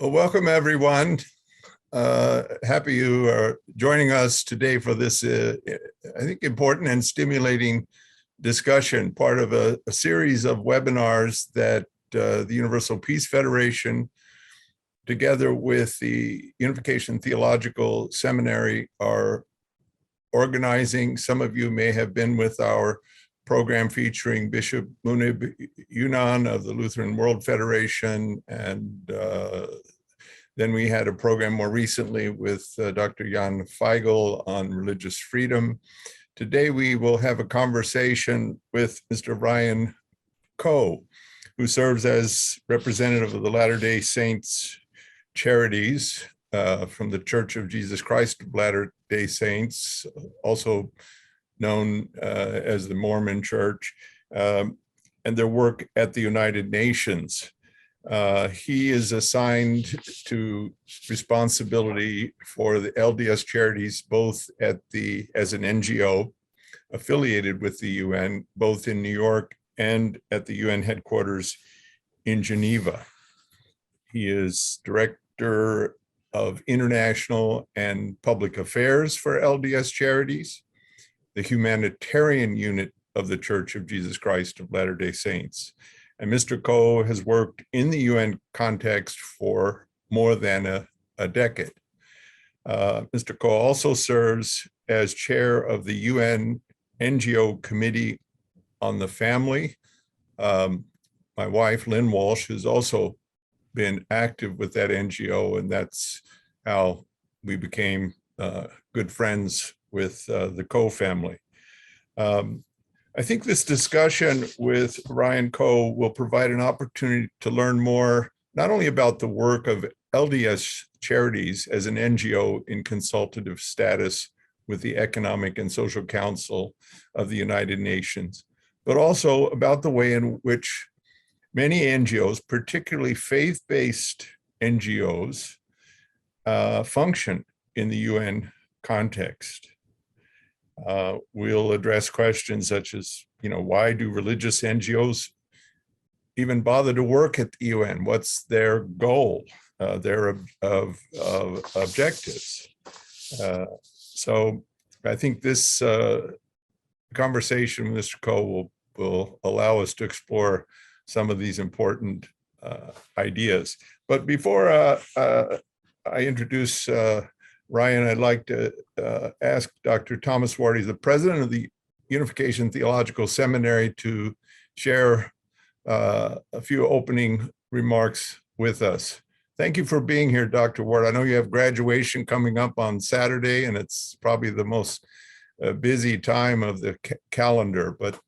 Well, welcome everyone. Happy you are joining us today for this, I think, important and stimulating discussion, part of a series of webinars that the Universal Peace Federation, together with the Unification Theological Seminary, are organizing. Some of you may have been with our program featuring Bishop Munib Yunan of the Lutheran World Federation, and then we had a program more recently with Dr. Jan Feigl on religious freedom. Today we will have a conversation with Mr. Ryan Koch, who serves as representative of the Latter Day Saints Charities from the Church of Jesus Christ of Latter Day Saints, also known as the Mormon Church, and their work at the United Nations. He is assigned to responsibility for the LDS Charities, both as an NGO affiliated with the UN, both in New York and at the UN headquarters in Geneva. He is Director of International and Public Affairs for LDS Charities, the humanitarian unit of the Church of Jesus Christ of Latter Day Saints. And Mr. Koch has worked in the UN context for more than a decade. Mr. Koch also serves as chair of the UN NGO Committee on the Family. My wife, Lynn Walsh, has also been active with that NGO, and that's how we became good friends with the Koch family. I think this discussion with Ryan Koch will provide an opportunity to learn more, not only about the work of LDS Charities as an NGO in consultative status with the Economic and Social Council of the United Nations, but also about the way in which many NGOs, particularly faith-based NGOs, function in the UN context. We'll address questions such as, why do religious NGOs even bother to work at the UN? What's their goal, their objectives? So I think this conversation with Mr. Koch will allow us to explore some of these important ideas. But before I introduce Ryan, I'd like to ask Dr. Thomas Ward, he's the president of the Unification Theological Seminary, to share a few opening remarks with us. Thank you for being here, Dr. Ward. I know you have graduation coming up on Saturday, and it's probably the most busy time of the calendar, but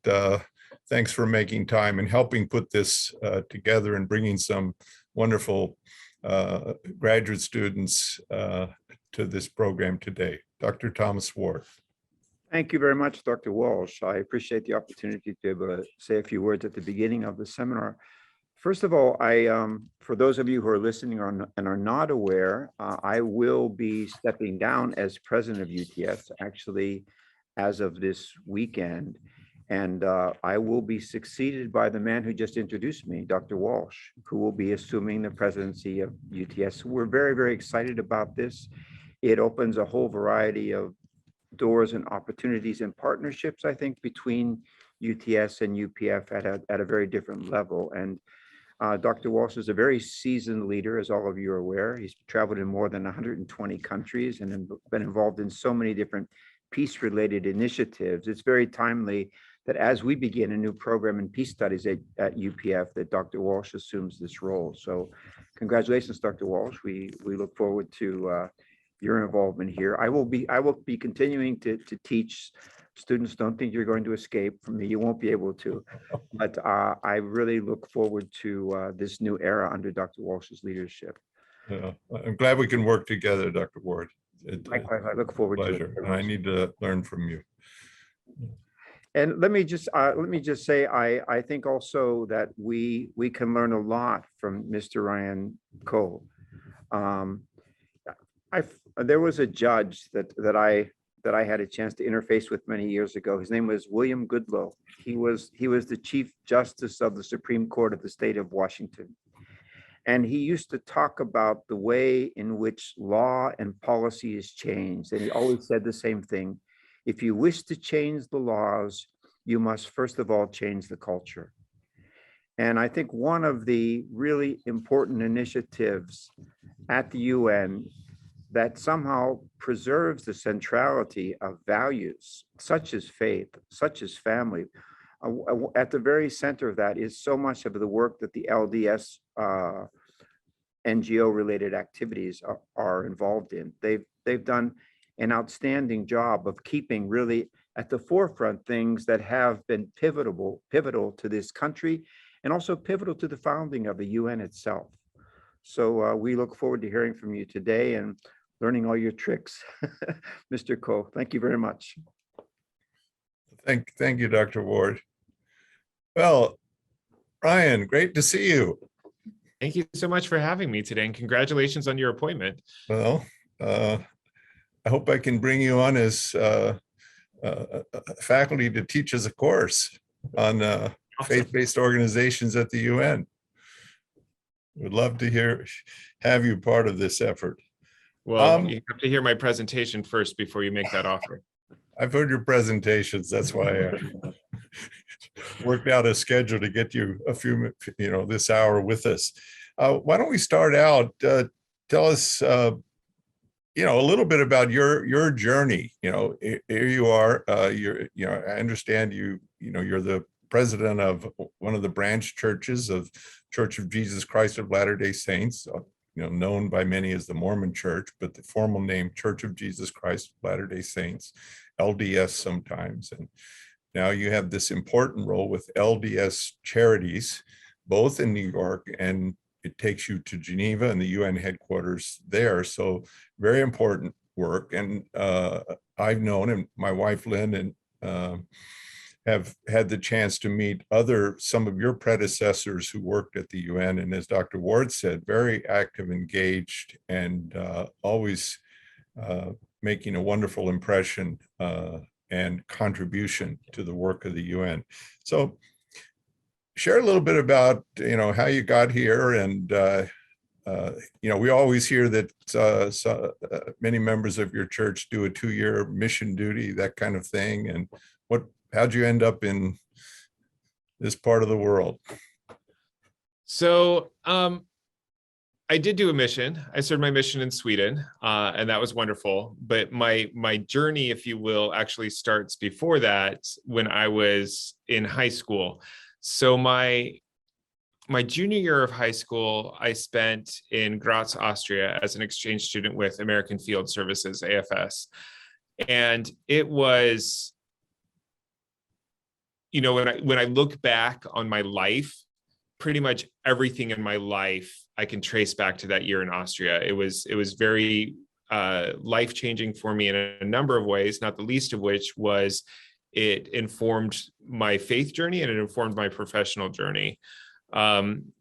thanks for making time and helping put this together and bringing some wonderful graduate students to this program today. Dr. Thomas Ward. Thank you very much, Dr. Walsh. I appreciate the opportunity to be able to say a few words at the beginning of the seminar. First of all, for those of you who are listening and are not aware, I will be stepping down as president of UTS, actually, as of this weekend. And I will be succeeded by the man who just introduced me, Dr. Walsh, who will be assuming the presidency of UTS. We're very, very excited about this. It opens a whole variety of doors and opportunities and partnerships, I think, between UTS and UPF at a very different level. And Dr. Walsh is a very seasoned leader, as all of you are aware. He's traveled in more than 120 countries and been involved in so many different peace-related initiatives. It's very timely that as we begin a new program in peace studies at UPF, that Dr. Walsh assumes this role. So congratulations, Dr. Walsh. We look forward to your involvement here. I will be continuing to teach. Students, don't think you're going to escape from me. You won't be able to. But I really look forward to this new era under Dr. Walsh's leadership. Yeah, I'm glad we can work together, Dr. Ward. Likewise, I look forward to it. And I need to learn from you. And let me just say, I think also that we can learn a lot from Mr. Ryan Koch. There was a judge that I had a chance to interface with many years ago. His name was William Goodloe. He was the Chief Justice of the Supreme Court of the state of Washington. And he used to talk about the way in which law and policy is changed. And he always said the same thing. If you wish to change the laws, you must first of all change the culture. And I think one of the really important initiatives at the UN that somehow preserves the centrality of values, such as faith, such as family, at the very center of that is so much of the work that the LDS NGO related activities are involved in. They've done an outstanding job of keeping really at the forefront things that have been pivotal to this country and also pivotal to the founding of the UN itself. So we look forward to hearing from you today and learning all your tricks. Mr. Koch, thank you very much. Thank you, Dr. Ward. Well, Ryan, great to see you. Thank you so much for having me today, and congratulations on your appointment. Well, I hope I can bring you on as faculty to teach us a course on faith-based organizations at the UN. Would love to have you part of this effort. Well, you have to hear my presentation first before you make that offer. I've heard your presentations. That's why I worked out a schedule to get you a few, this hour with us. Why don't we start out? Tell us, a little bit about your journey. Here you are. I understand you're the president of one of the branch churches of Church of Jesus Christ of Latter Day Saints, known by many as the Mormon Church, but the formal name Church of Jesus Christ of Latter Day Saints, LDS sometimes. And now you have this important role with LDS Charities, both in New York, and it takes you to Geneva and the UN headquarters there. So very important work. And I've known, and my wife Lynn and have had the chance to meet some of your predecessors who worked at the UN. And as Dr. Ward said, very active, engaged, and always making a wonderful impression and contribution to the work of the UN. So share a little bit about, how you got here. And, we always hear that many members of your church do a 2-year mission duty, that kind of thing. And how'd you end up in this part of the world? So I did do a mission. I served my mission in Sweden, and that was wonderful. But my journey, if you will, actually starts before that, when I was in high school. So my junior year of high school, I spent in Graz, Austria, as an exchange student with American Field Services, AFS. And it was, when I look back on my life, pretty much everything in my life I can trace back to that year in Austria. It was very life-changing for me in a number of ways, not the least of which was it informed my faith journey and it informed my professional journey.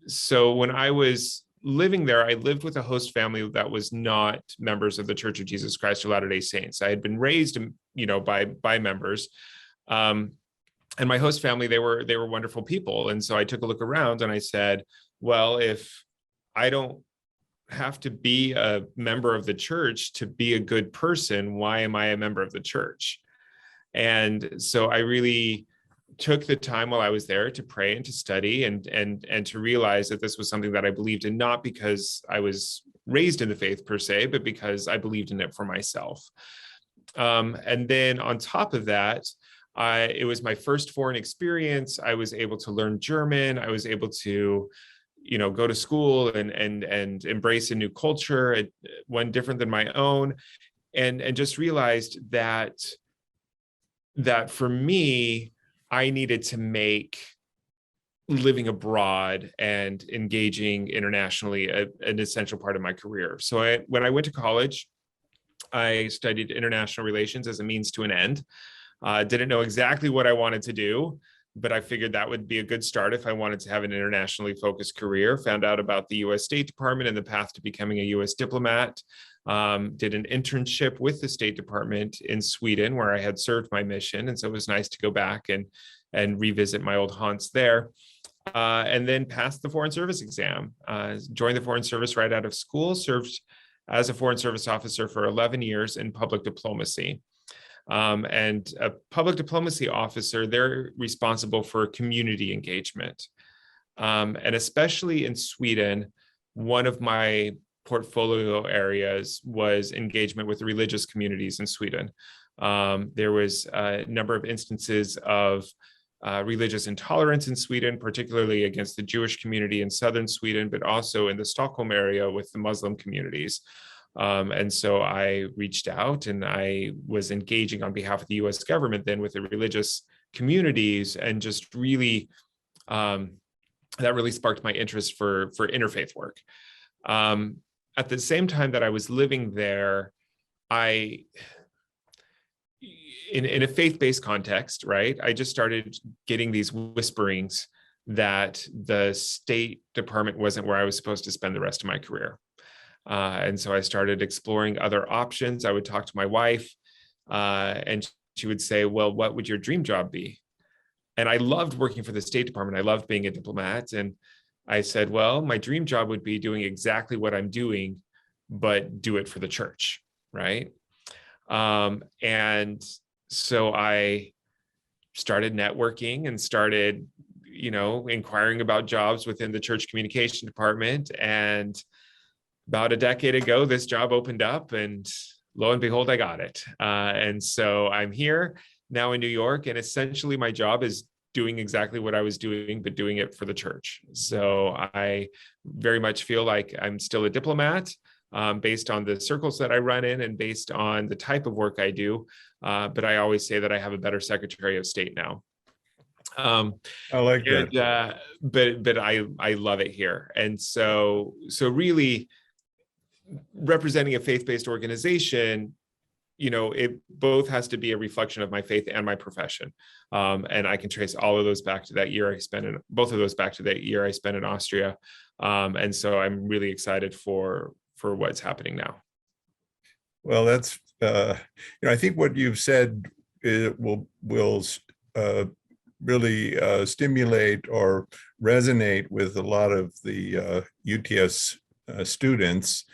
So when I was living there, I lived with a host family that was not members of the Church of Jesus Christ of Latter Day Saints. I had been raised, by members. And my host family, they were wonderful people. And so I took a look around and I said, well, if I don't have to be a member of the church to be a good person, why am I a member of the church? And so I really took the time while I was there to pray and to study and to realize that this was something that I believed in, not because I was raised in the faith per se, but because I believed in it for myself. And then on top of that, it was my first foreign experience. I was able to learn German. I was able to, go to school and embrace a new culture, one different than my own, and just realized that for me, I needed to make living abroad and engaging internationally an essential part of my career. So when I went to college, I studied international relations as a means to an end. Didn't know exactly what I wanted to do, but I figured that would be a good start if I wanted to have an internationally focused career. Found out about the U.S. State Department and the path to becoming a U.S. diplomat. Did an internship with the State Department in Sweden, where I had served my mission. And so it was nice to go back and revisit my old haunts there. and then passed the Foreign Service exam. Joined the Foreign Service right out of school, served as a Foreign Service officer for 11 years in public diplomacy. And a public diplomacy officer, they're responsible for community engagement. And especially in Sweden, one of my portfolio areas was engagement with religious communities in Sweden. There was a number of instances of religious intolerance in Sweden, particularly against the Jewish community in southern Sweden, but also in the Stockholm area with the Muslim communities. And so I reached out and I was engaging on behalf of the US government then with the religious communities, and just really, that really sparked my interest for interfaith work. At the same time that I was living there, in a faith-based context, right, I just started getting these whisperings that the State Department wasn't where I was supposed to spend the rest of my career. And so I started exploring other options. I would talk to my wife, and she would say, well, what would your dream job be? And I loved working for the State Department. I loved being a diplomat. And I said, well, my dream job would be doing exactly what I'm doing, but do it for the church, right? And so I started networking and started, inquiring about jobs within the church communication department. And about a decade ago, this job opened up, and lo and behold, I got it. And so I'm here now in New York, and essentially my job is doing exactly what I was doing, but doing it for the church. So I very much feel like I'm still a diplomat, based on the circles that I run in and based on the type of work I do. But I always say that I have a better Secretary of State now. I like that. But I love it here. And so really representing a faith-based organization, it both has to be a reflection of my faith and my profession. And I can trace all of those back to that year I spent in, both of those back to that year I spent in Austria. And so I'm really excited for what's happening now. Well, that's, I think what you've said will really stimulate or resonate with a lot of the UTS students,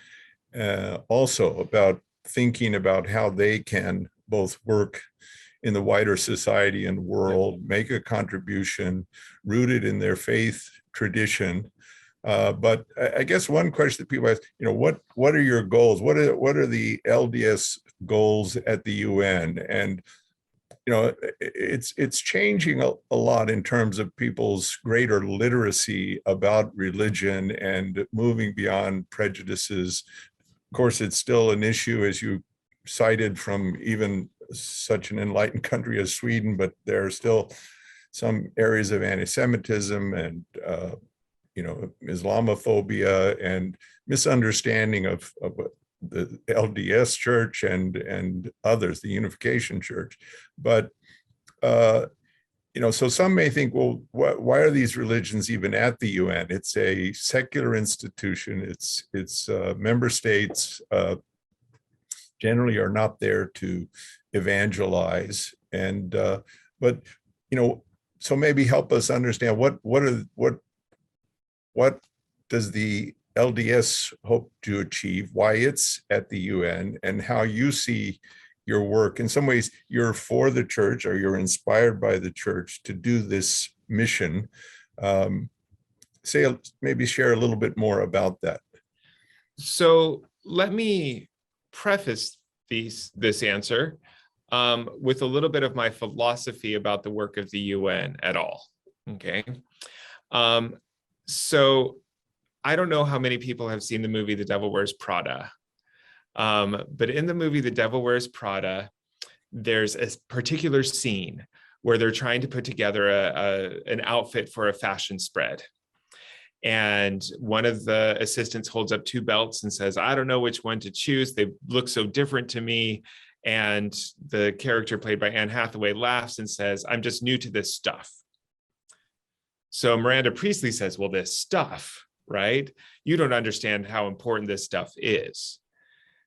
also about thinking about how they can both work in the wider society and world, make a contribution rooted in their faith tradition. But I guess one question that people ask, what are your goals? What are the LDS goals at the UN? And it's changing a lot in terms of people's greater literacy about religion and moving beyond prejudices. Of course, it's still an issue, as you cited, from even such an enlightened country as Sweden, but there are still some areas of anti-Semitism and Islamophobia and misunderstanding of the LDS Church and others, the Unification Church. But so some may think, well, why are these religions even at the UN? It's a secular institution. It's member states generally are not there to evangelize, and but so maybe help us understand what does the LDS hope to achieve, why it's at the UN, and how you see your work. In some ways, you're for the church, or you're inspired by the church to do this mission. Maybe share a little bit more about that. So let me preface this answer with a little bit of my philosophy about the work of the UN at all. Okay. So I don't know how many people have seen the movie The Devil Wears Prada. But in the movie The Devil Wears Prada, there's a particular scene where they're trying to put together an outfit for a fashion spread. And one of the assistants holds up two belts and says, I don't know which one to choose. They look so different to me. And the character played by Anne Hathaway laughs and says, I'm just new to this stuff. So Miranda Priestley says, well, this stuff, right? You don't understand how important this stuff is.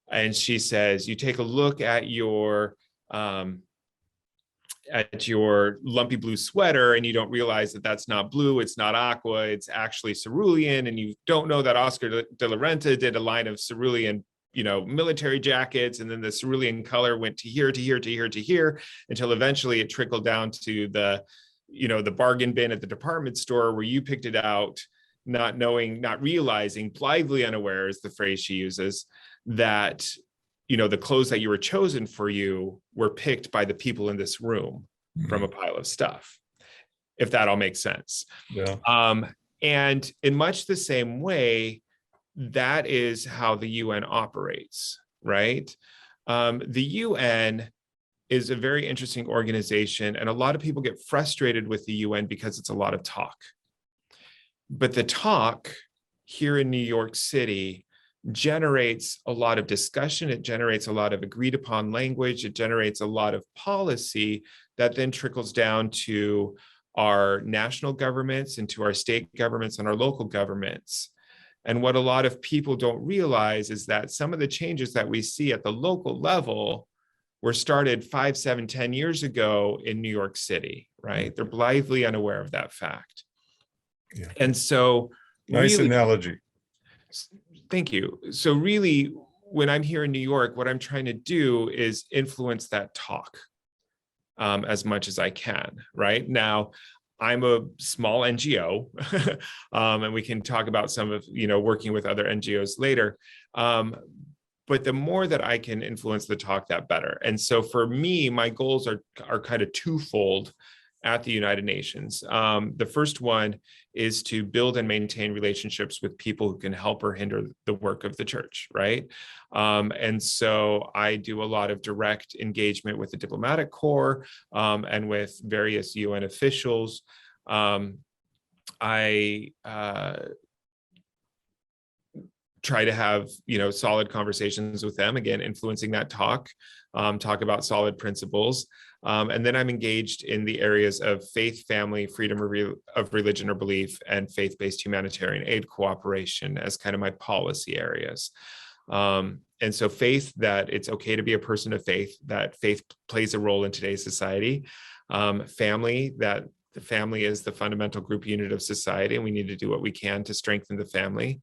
And she says, you take a look at your at your lumpy blue sweater and you don't realize that that's not blue, it's not aqua, it's actually cerulean, and you don't know that Oscar de la Renta did a line of cerulean, military jackets, and then the cerulean color went to here, to here, to here, to here, until eventually it trickled down to the bargain bin at the department store where you picked it out, not knowing, not realizing, blithely unaware is the phrase she uses, that the clothes that you were chosen for you were picked by the people in this room from a pile of stuff, if that all makes sense. Yeah. And in much the same way, that is how the UN operates, right? The UN is a very interesting organization, and a lot of people get frustrated with the UN because it's a lot of talk. But the talk here in New York City generates a lot of discussion, it generates a lot of agreed upon language, it generates a lot of policy that then trickles down to our national governments and to our state governments and our local governments. And what a lot of people don't realize is that some of the changes that we see at the local level were started 5, 7, 10 years ago in New York City, right? They're blithely unaware of that fact. Yeah. And so Nice analogy. Thank you. So really, when I'm here in New York, what I'm trying to do is influence that talk as much as I can, right? Now, I'm a small NGO, and we can talk about some of, working with other NGOs later. But the more that I can influence the talk, that better. And so for me, my goals are kind of twofold at the United Nations. The first one is to build and maintain relationships with people who can help or hinder the work of the church, right? And so I do a lot of direct engagement with the diplomatic corps and with various UN officials. I try to have solid conversations with them, again influencing that talk about solid principles, and then I'm engaged in the areas of faith, family, freedom of religion or belief, and faith-based humanitarian aid cooperation as kind of my policy areas. And so faith, that it's okay to be a person of faith, that faith plays a role in today's society. Family, that the family is the fundamental group unit of society, and we need to do what we can to strengthen the family.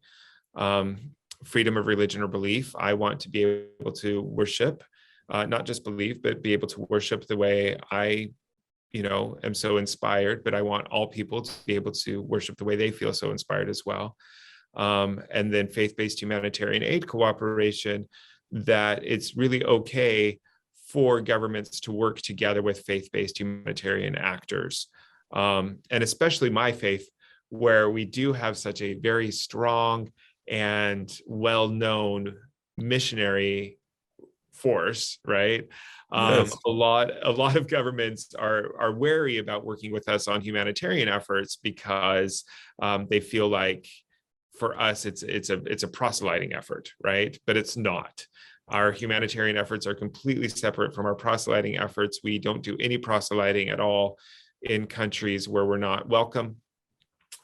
Freedom of religion or belief. I want to be able to worship, not just believe, but be able to worship the way I, am so inspired, but I want all people to be able to worship the way they feel so inspired as well. And then faith-based humanitarian aid cooperation, that it's really okay for governments to work together with faith-based humanitarian actors. And especially my faith, where we do have such a very strong and well-known missionary force, right? Yes. A lot of governments are wary about working with us on humanitarian efforts because they feel like for us it's a proselyting effort, right? But it's not. Our humanitarian efforts are completely separate from our proselyting efforts. We don't do any proselyting at all in countries where we're not welcome.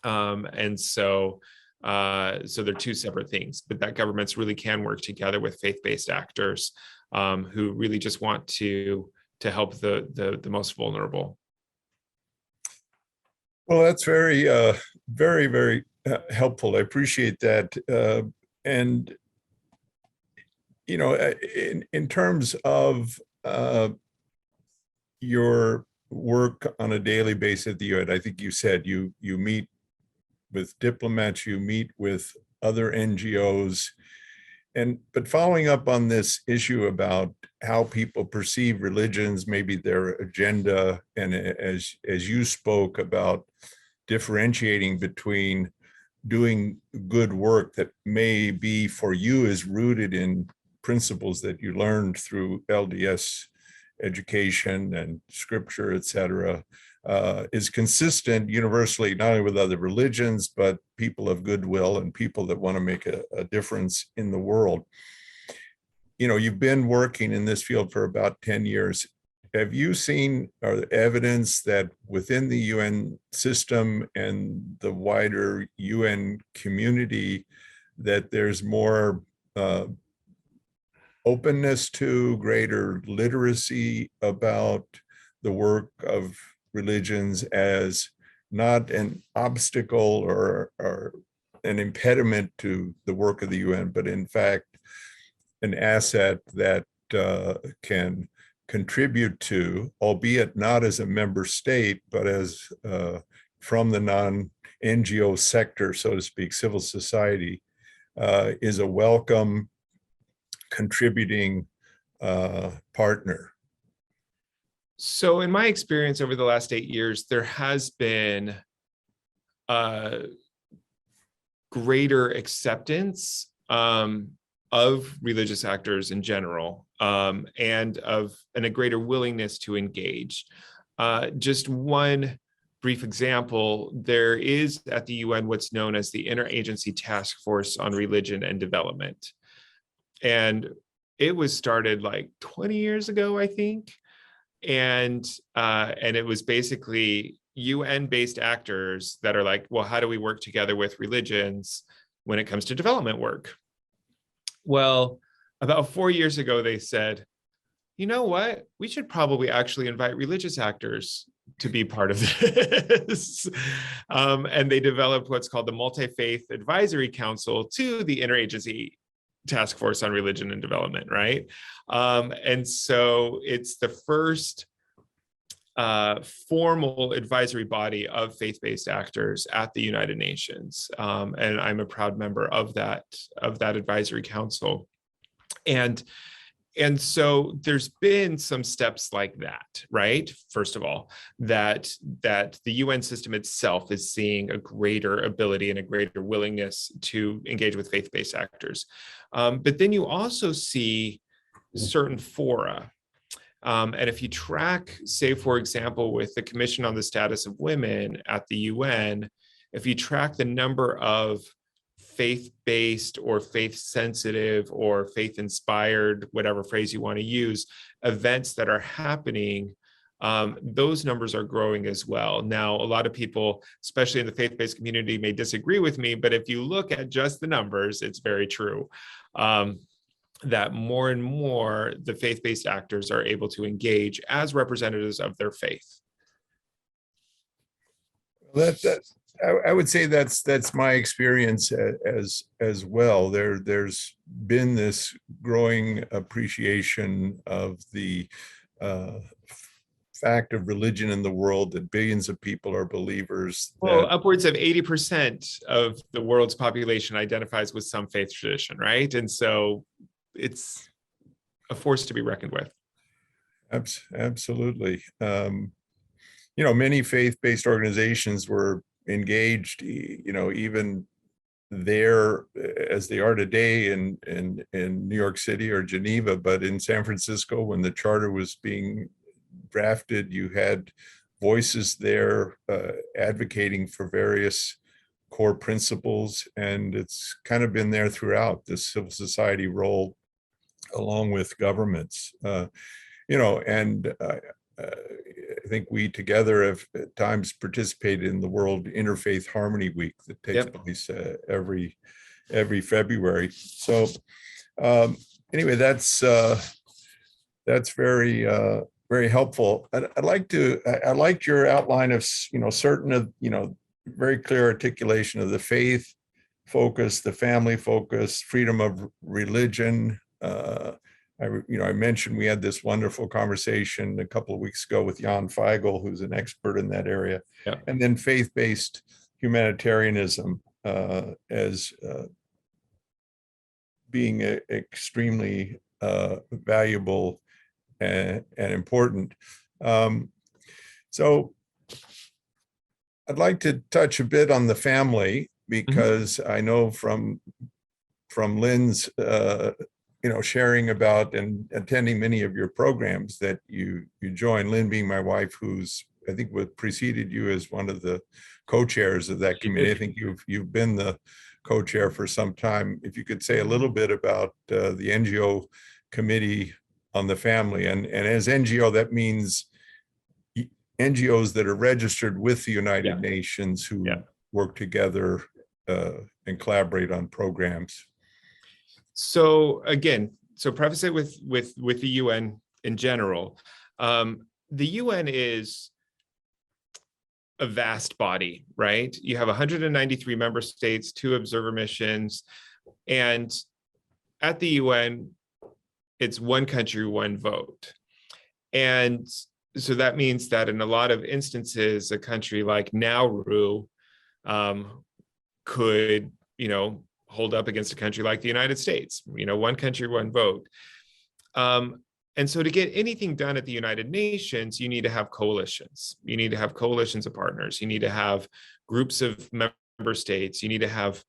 And so they're two separate things, but that governments really can work together with faith-based actors who really just want to help the most vulnerable. Well, that's very, very, very helpful. I appreciate that. And, in terms of your work on a daily basis at the UN, I think you said you meet with diplomats, you meet with other NGOs, but following up on this issue about how people perceive religions, maybe their agenda, and as you spoke about differentiating between doing good work that may be for you is rooted in principles that you learned through LDS education and scripture, et cetera, is consistent universally, not only with other religions, but people of goodwill and people that want to make a difference in the world. You've been working in this field for about 10 years. Have you seen evidence that within the UN system and the wider UN community that there's more openness to, greater literacy about the work of religions as not an obstacle or an impediment to the work of the UN, but in fact, an asset that can contribute to, albeit not as a member state, but as from the non-NGO sector, so to speak, civil society, is a welcome contributing partner. So in my experience over the last 8 years, there has been greater acceptance of religious actors in general, and a greater willingness to engage. Just one brief example, there is at the UN what's known as the Interagency Task Force on Religion and Development. And it was started like 20 years ago, I think. And it was basically UN-based actors that are like, well, how do we work together with religions when it comes to development work? Well, about 4 years ago, they said, you know what? We should probably actually invite religious actors to be part of this. And they developed what's called the Multi-Faith Advisory Council to the Interagency Task Force on Religion and Development, right? And so it's the first formal advisory body of faith-based actors at the United Nations. And I'm a proud member of that advisory council. And so there's been some steps like that, right? First of all, that the UN system itself is seeing a greater ability and a greater willingness to engage with faith-based actors. But then you also see certain fora. And if you track, say, for example, with the Commission on the Status of Women at the UN, if you track the number of faith-based or faith-sensitive or faith-inspired, whatever phrase you want to use, events that are happening, those numbers are growing as well. Now, a lot of people, especially in the faith-based community, may disagree with me, but if you look at just the numbers, it's very true. That more and more the faith-based actors are able to engage as representatives of their faith. I would say that's my experience as well. There's been this growing appreciation of the fact of religion in the world, that billions of people are believers. Well, upwards of 80% of the world's population identifies with some faith tradition, right? And so it's a force to be reckoned with. Absolutely. Many faith-based organizations were engaged, even there as they are today in New York City or Geneva, but in San Francisco, when the charter was being drafted, you had voices there advocating for various core principles, and it's kind of been there throughout, this civil society role along with governments, and I think we together have at times participated in the World Interfaith Harmony Week that takes place every February. So anyway, that's very very helpful. I liked your outline of certain of very clear articulation of the faith focus, the family focus, freedom of religion. I mentioned we had this wonderful conversation a couple of weeks ago with Jan Feigl, who's an expert in that area, and then faith-based humanitarianism as being extremely valuable and important. So I'd like to touch a bit on the family, because I know from Lynn's sharing about and attending many of your programs that you join, Lynn being my wife, who's I think what preceded you as one of the co-chairs of that committee. I think you've been the co-chair for some time. If you could say a little bit about the NGO Committee on the Family, and as NGO, that means NGOs that are registered with the United Nations who work together and collaborate on programs. So again, preface it with the UN in general. the UN is a vast body, right? You have 193 member states, 2 observer missions, and at the UN, it's one country, one vote. And so that means that in a lot of instances, a country like Nauru could, hold up against a country like the United States, one country, one vote. And so to get anything done at the United Nations, you need to have coalitions. You need to have coalitions of partners. You need to have groups of member states. You need to have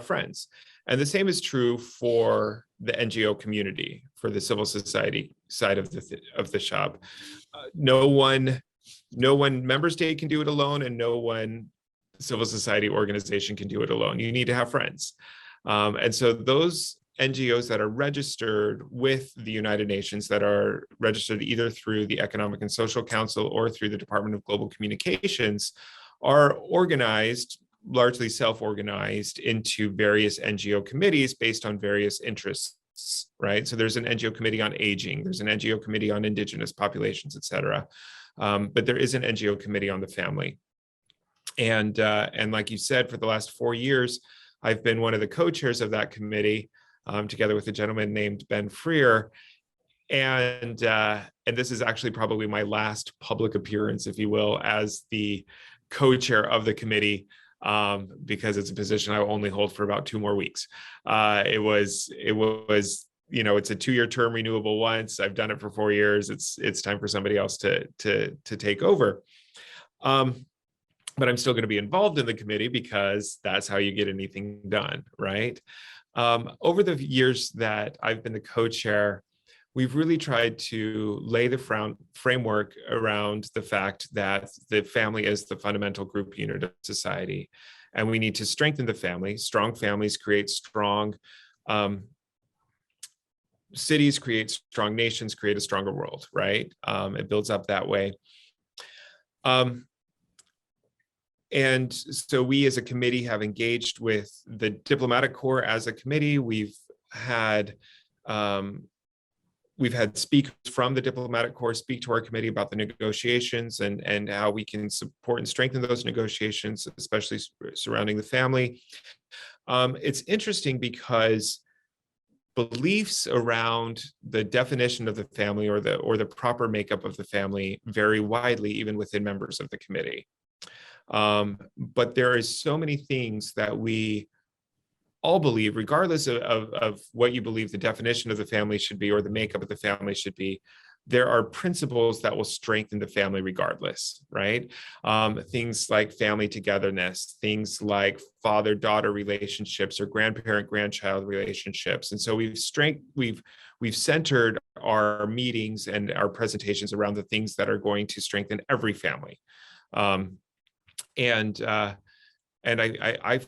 friends. And the same is true for the NGO community, for the civil society side of the shop. No one member state can do it alone, and no one civil society organization can do it alone. You need to have friends. And so those NGOs that are registered with the United Nations, that are registered either through the Economic and Social Council or through the Department of Global Communications, are organized, largely self-organized, into various NGO committees based on various interests, right? So there's an NGO committee on aging, there's an NGO committee on indigenous populations, et cetera. But there is an NGO committee on the family. And like you said, for the last 4 years, I've been one of the co-chairs of that committee, together with a gentleman named Ben Freer. And this is actually probably my last public appearance, if you will, as the co-chair of the committee, because it's a position I will only hold for about 2 more weeks. It was, it's a 2-year term, renewable once. I've done it for 4 years. It's time for somebody else to take over. But I'm still going to be involved in the committee because that's how you get anything done, right? Over the years that I've been the co-chair, we've really tried to lay the framework around the fact that the family is the fundamental group unit of society, and we need to strengthen the family. Strong families create strong cities, create strong nations, create a stronger world, right? It builds up that way. And so we as a committee have engaged with the diplomatic corps as a committee. We've had speakers from the diplomatic corps speak to our committee about the negotiations and how we can support and strengthen those negotiations, especially surrounding the family. It's interesting because beliefs around the definition of the family or the proper makeup of the family vary widely, even within members of the committee. But there is so many things that we all believe, regardless of what you believe the definition of the family should be or the makeup of the family should be. There are principles that will strengthen the family regardless, right? Things like family togetherness, things like father-daughter relationships or grandparent-grandchild relationships. And so we've centered our meetings and our presentations around the things that are going to strengthen every family. And I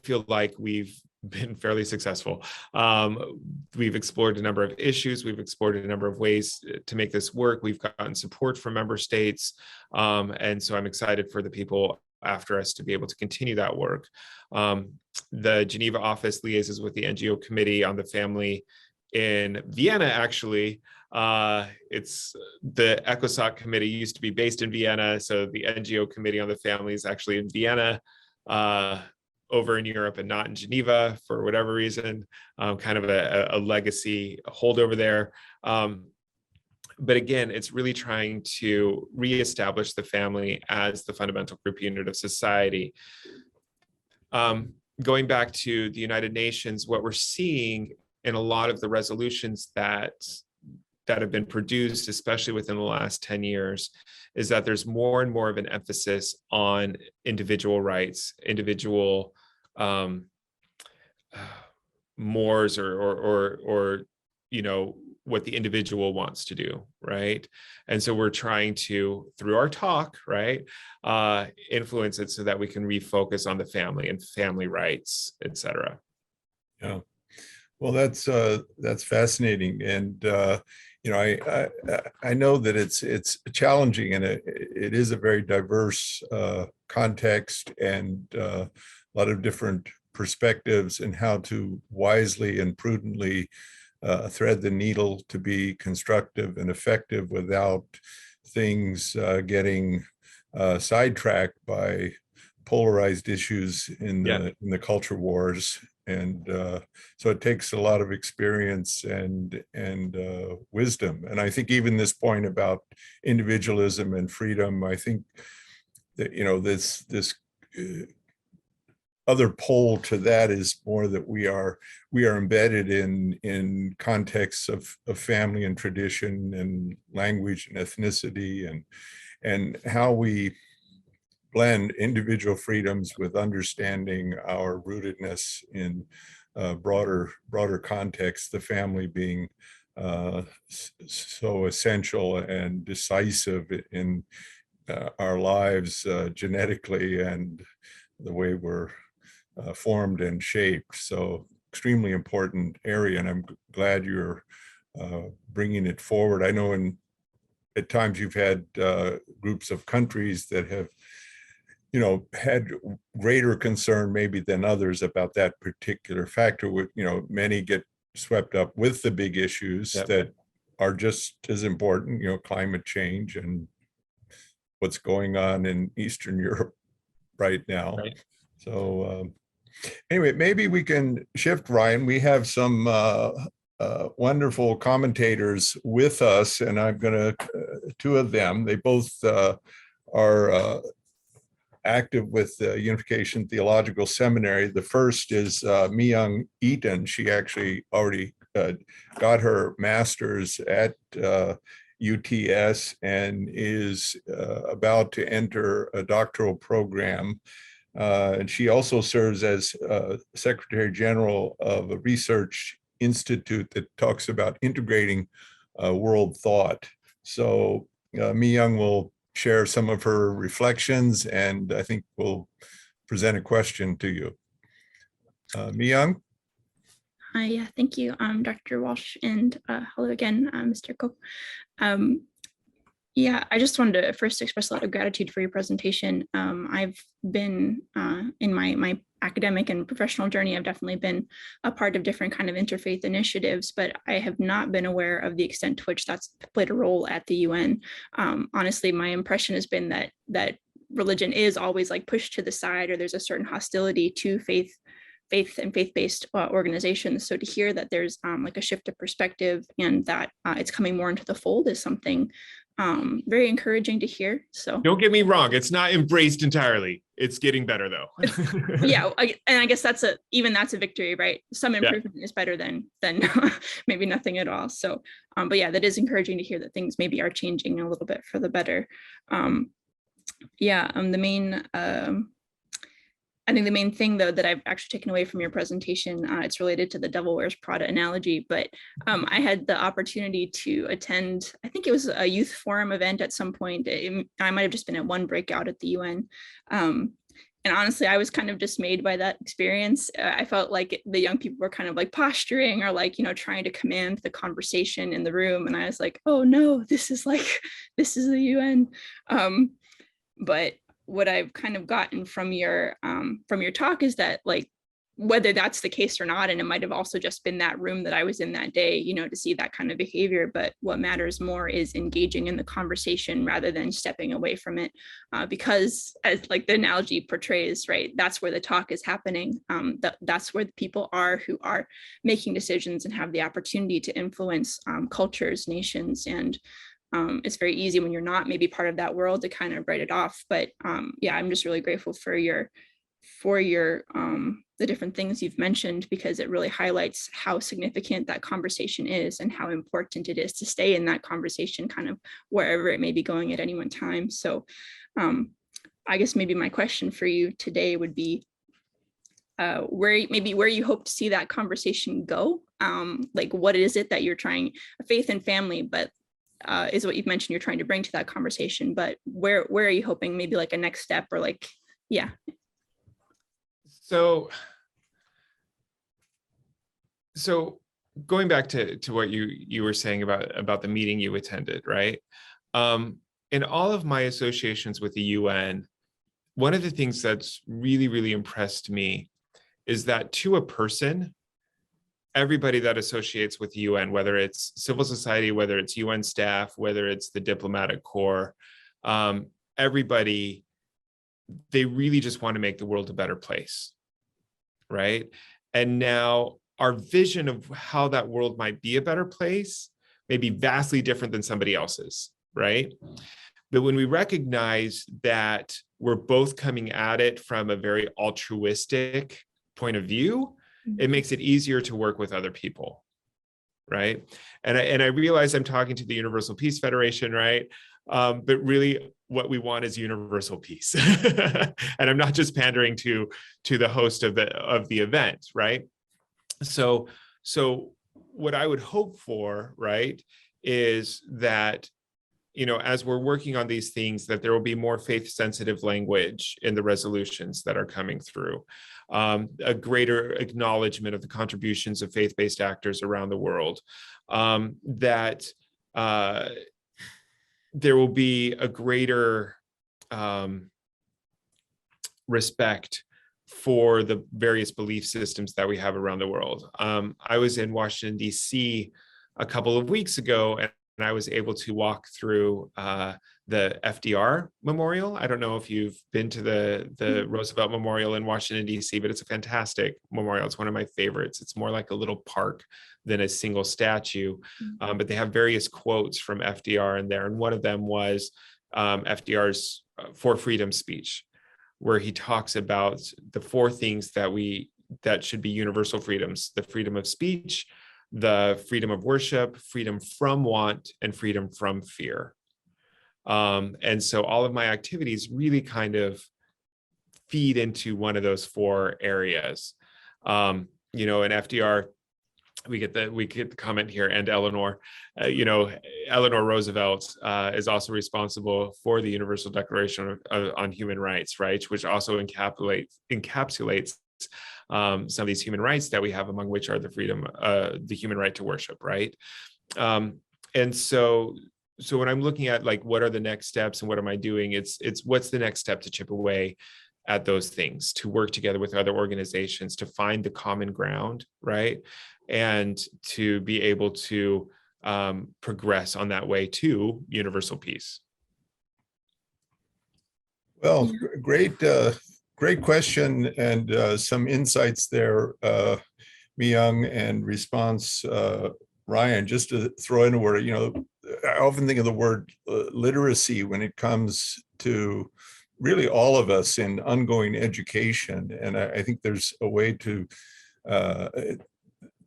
feel like we've been fairly successful. We've explored a number of issues. We've explored a number of ways to make this work. We've gotten support from member states. And so I'm excited for the people after us to be able to continue that work. The Geneva office liaises with the NGO Committee on the Family in Vienna, actually. It's the ECOSOC committee used to be based in Vienna. So the NGO Committee on the Family is actually in Vienna, over in Europe and not in Geneva for whatever reason, kind of a legacy holdover there. But again, it's really trying to reestablish the family as the fundamental group unit of society. Going back to the United Nations, what we're seeing in a lot of the resolutions that have been produced, especially within the last 10 years, is that there's more and more of an emphasis on individual rights, individual mores or what the individual wants to do, right? And so we're trying to, through our talk, right, influence it so that we can refocus on the family and family rights, et cetera. Yeah, well, that's fascinating, and I know that it's challenging, and it is a very diverse context and a lot of different perspectives and how to wisely and prudently thread the needle to be constructive and effective without things getting sidetracked by polarized issues in the culture wars. And so it takes a lot of experience and wisdom. And I think even this point about individualism and freedom, I think that, you know, this other pole to that is more that we are embedded in contexts of family and tradition and language and ethnicity, and how we blend individual freedoms with understanding our rootedness in broader context, the family being so essential and decisive in our lives genetically and the way we're formed and shaped. So extremely important area, and I'm glad you're bringing it forward. I know at times you've had groups of countries that have, you know, had greater concern maybe than others about that particular factor. With, you know, many get swept up with the big issues that are just as important, you know, climate change and what's going on in Eastern Europe right now. Right. So anyway, maybe we can shift, Ryan. We have some wonderful commentators with us, and I'm going to, two of them, they both are active with the Unification Theological Seminary. The first is Myung Eaton. She actually already got her master's at UTS and is about to enter a doctoral program. And she also serves as Secretary General of a research institute that talks about integrating world thought. So Myung will share some of her reflections, and I think we'll present a question to you. Myung? Yeah, thank you, Dr. Walsh, and hello again, Mr. Koch. Yeah, I just wanted to first express a lot of gratitude for your presentation. I've been in my academic and professional journey, I've definitely been a part of different kind of interfaith initiatives, but I have not been aware of the extent to which that's played a role at the UN. Honestly, my impression has been that religion is always like pushed to the side, or there's a certain hostility to faith and faith-based organizations. So to hear that there's like a shift of perspective and that it's coming more into the fold is something very encouraging to hear. So don't get me wrong, it's not embraced entirely. It's getting better though. Yeah, and I guess that's a victory, right? Some improvement is better than maybe nothing at all. So, but yeah, that is encouraging to hear that things maybe are changing a little bit for the better. I think the main thing, though, that I've actually taken away from your presentation, it's related to the Devil Wears Prada analogy, but I had the opportunity to attend, I think it was a youth forum event at some point. I might have just been at one breakout at the UN. And honestly, I was kind of dismayed by that experience. I felt like the young people were kind of like posturing or like, you know, trying to command the conversation in the room. And I was like, oh no, this is the UN. But what I've kind of gotten from your talk is that, like, whether that's the case or not, and it might have also just been that room that I was in that day, you know, to see that kind of behavior, but what matters more is engaging in the conversation rather than stepping away from it, because as like the analogy portrays, right, that's where the talk is happening. That's where the people are who are making decisions and have the opportunity to influence cultures, nations, and it's very easy when you're not maybe part of that world to kind of write it off. But yeah, I'm just really grateful for your the different things you've mentioned, because it really highlights how significant that conversation is and how important it is to stay in that conversation kind of wherever it may be going at any one time. So I guess maybe my question for you today would be where you hope to see that conversation go. Like, what is it that you're trying, faith and family, but is what you've mentioned you're trying to bring to that conversation, but where are you hoping maybe like a next step, or like, yeah. So going back to what you were saying about the meeting you attended, right? In all of my associations with the UN, one of the things that's really, really impressed me is that to a person, everybody that associates with the UN, whether it's civil society, whether it's UN staff, whether it's the diplomatic corps, everybody, they really just want to make the world a better place, right? And now our vision of how that world might be a better place may be vastly different than somebody else's, right? But when we recognize that we're both coming at it from a very altruistic point of view, it makes it easier to work with other people, right? And I realize I'm talking to the Universal Peace Federation, right? But really what we want is universal peace. And I'm not just pandering to the host of the event, right? So what I would hope for, right, is that, you know, as we're working on these things, that there will be more faith-sensitive language in the resolutions that are coming through, a greater acknowledgement of the contributions of faith-based actors around the world, that there will be a greater respect for the various belief systems that we have around the world. I was in Washington, D.C. a couple of weeks ago, and I was able to walk through the FDR Memorial. I don't know if you've been to the Roosevelt Memorial in Washington, D.C., but it's a fantastic memorial. It's one of my favorites. It's more like a little park than a single statue, but they have various quotes from FDR in there. And one of them was FDR's For Freedom speech, where he talks about the four things that should be universal freedoms: the freedom of speech, the freedom of worship, freedom from want, and freedom from fear. And so all of my activities really kind of feed into one of those four areas. You know, in FDR, we get the comment here, and Eleanor, you know, Eleanor Roosevelt is also responsible for the Universal Declaration on Human Rights, right, which also encapsulates some of these human rights that we have, among which are the human right to worship, right? And so when I'm looking at like what are the next steps and what am I doing, it's what's the next step to chip away at those things, to work together with other organizations, to find the common ground, right? And to be able to progress on that way to universal peace. Well, great question, and some insights there, Mi-Young, and response, Ryan. Just to throw in a word, you know, I often think of the word literacy when it comes to really all of us in ongoing education. And I think there's a way to,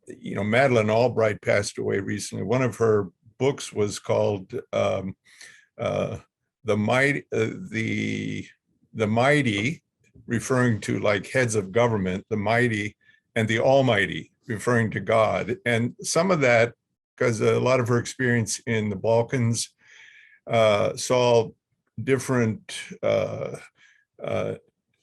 you know, Madeleine Albright passed away recently. One of her books was called The Mighty, referring to like heads of government, the mighty, and the almighty, referring to God. And some of that, because a lot of her experience in the Balkans saw different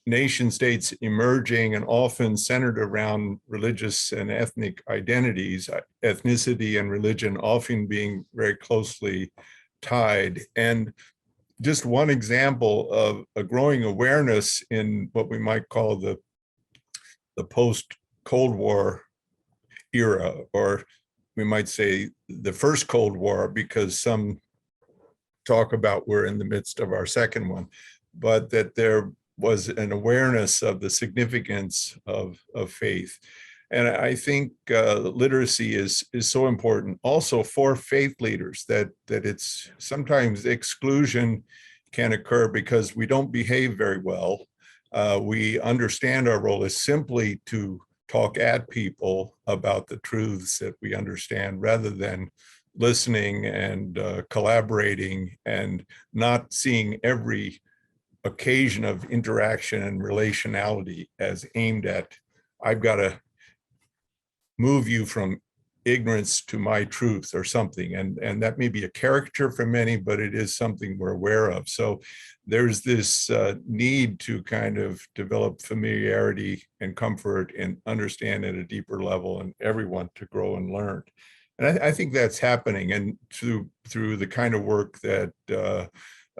nation states emerging, and often centered around religious and ethnic identities, ethnicity and religion often being very closely tied. And just one example of a growing awareness in what we might call the post-Cold War era, or we might say the first Cold War, because some talk about we're in the midst of our second one, but that there was an awareness of the significance of faith. And I think literacy is so important also for faith leaders, that it's sometimes exclusion can occur because we don't behave very well. We understand our role is simply to talk at people about the truths that we understand, rather than listening and collaborating, and not seeing every occasion of interaction and relationality as aimed at, I've got to move you from ignorance to my truth or something. And that may be a caricature for many, but it is something we're aware of. So there's this need to kind of develop familiarity and comfort and understand at a deeper level, and everyone to grow and learn. And I think that's happening. And through the kind of work that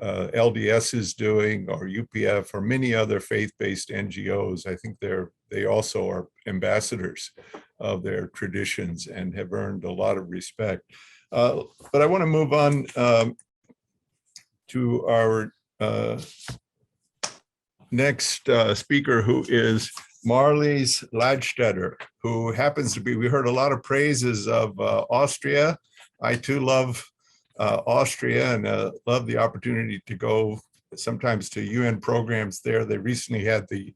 LDS is doing, or UPF, or many other faith-based NGOs. I think they also are ambassadors of their traditions and have earned a lot of respect. But I want to move on to our next speaker, who is Marlies Ladstetter, who happens to be, we heard a lot of praises of Austria. I too love Austria and love the opportunity to go sometimes to UN programs there. They recently had the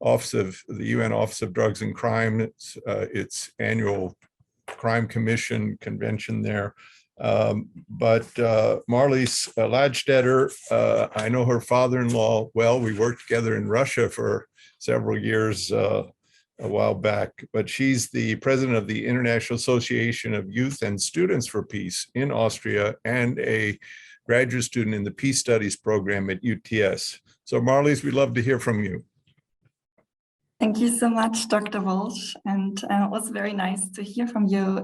UN Office of Drugs and Crime, its annual crime commission convention there. But Marlies Ladstetter, I know her father-in-law well. We worked together in Russia for several years a while back, but she's the president of the International Association of Youth and Students for Peace in Austria and a graduate student in the Peace Studies program at UTS. So Marlies, we'd love to hear from you. Thank you so much, Dr. Walsh, and it was very nice to hear from you,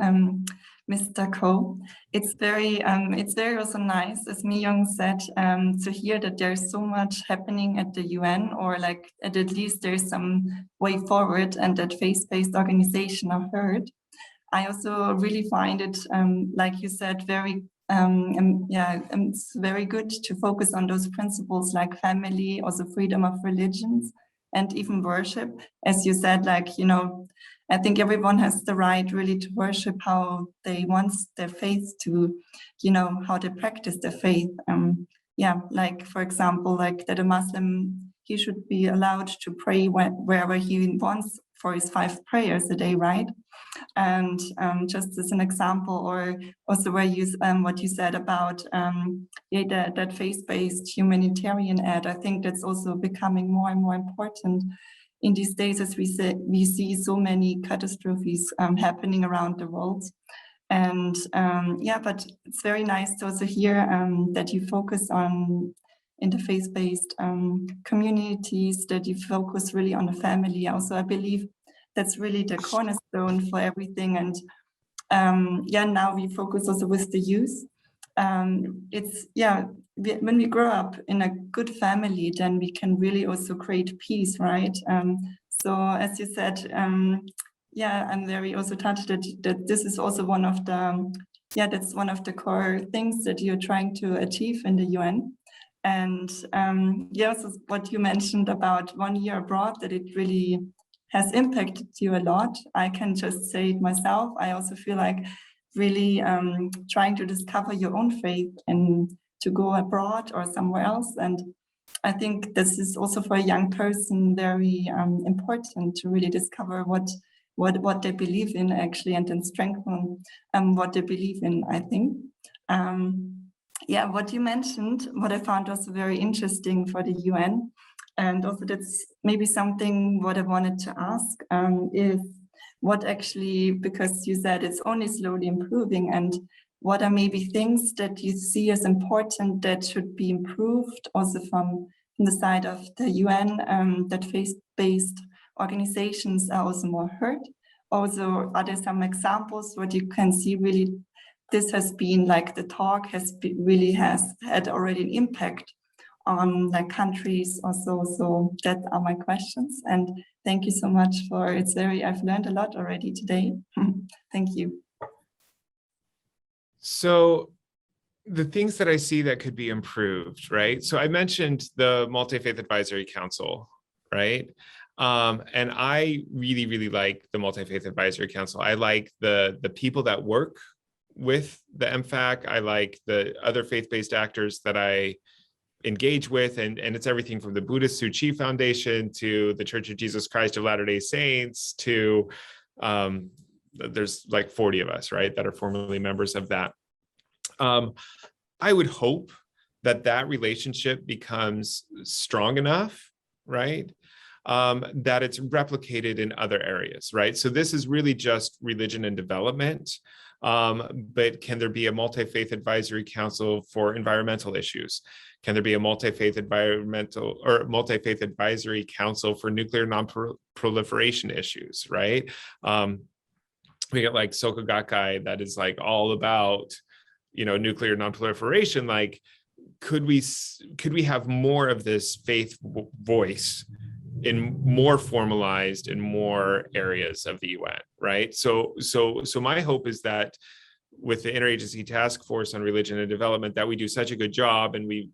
Mr. Koch. It's very also nice, as Mi-Young said, to hear that there's so much happening at the UN, or like at least there's some way forward, and that faith-based organization are heard. I also really find it, like you said, very it's very good to focus on those principles like family, also freedom of religions, and even worship. As you said, like, you know, I think everyone has the right really to worship how they want their faith to, you know, how they practice their faith. Like, for example, like that a Muslim, he should be allowed to pray wherever he wants for his 5 prayers a day, right? And just as an example, or also where you what you said about that faith-based humanitarian ad, I think that's also becoming more and more important in these days, as we see so many catastrophes happening around the world. And but it's very nice to also hear that you focus on in the faith-based communities, that you focus really on the family. Also, I believe that's really the cornerstone for everything. And now we focus also with the youth. When we grow up in a good family, then we can really also create peace, right? So as you said, I'm very also touched that this is also one of the, that's one of the core things that you're trying to achieve in the UN. And also what you mentioned about 1 year abroad, that it really has impacted you a lot. I can just say it myself. I also feel like really trying to discover your own faith and to go abroad or somewhere else. And I think this is also for a young person very important to really discover what they believe in actually, and then strengthen what they believe in, I think. What you mentioned, what I found also very interesting for the UN, and also that's maybe something what I wanted to ask is what actually, because you said it's only slowly improving, and what are maybe things that you see as important that should be improved also from the side of the UN, that faith-based organizations are also more heard? Also, are there some examples what you can see really this has been like the talk really has had already an impact on like countries also? So that are my questions, and thank you so much for I've learned a lot already today. Thank you. So the things that I see that could be improved, right? So I mentioned the Multi-Faith Advisory Council, right? And I really, really like the Multi-Faith Advisory Council. I like the people that work with the MFAC. I like the other faith-based actors that I engage with, and it's everything from the Buddhist Tzu Chi Foundation to the Church of Jesus Christ of Latter Day Saints to there's like 40 of us, right, that are formerly members of that. I would hope that relationship becomes strong enough, right, that it's replicated in other areas, right? So this is really just religion and development. But can there be a multi-faith advisory council for environmental issues? Can there be a multi-faith advisory council for nuclear non-proliferation issues, right? We get like Soka Gakkai that is like all about, nuclear non-proliferation. Like, could we have more of this faith voice in more formalized in more areas of the UN, right? So my hope is that with the Interagency Task Force on Religion and Development, that we do such a good job, and we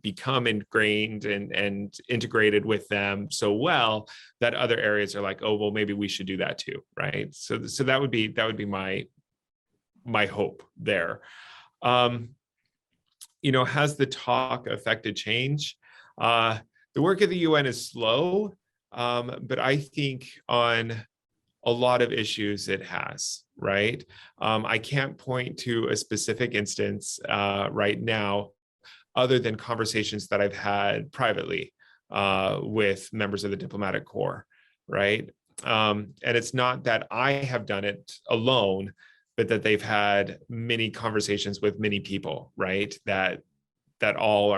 become ingrained and integrated with them so well that other areas are like, oh, well, maybe we should do that too, right? So that would be my hope there. Has the talk affected change? The work of the UN is slow, but I think on a lot of issues it has, right? I can't point to a specific instance right now, other than conversations that I've had privately with members of the diplomatic corps, right? And it's not that I have done it alone, but that they've had many conversations with many people, right? That all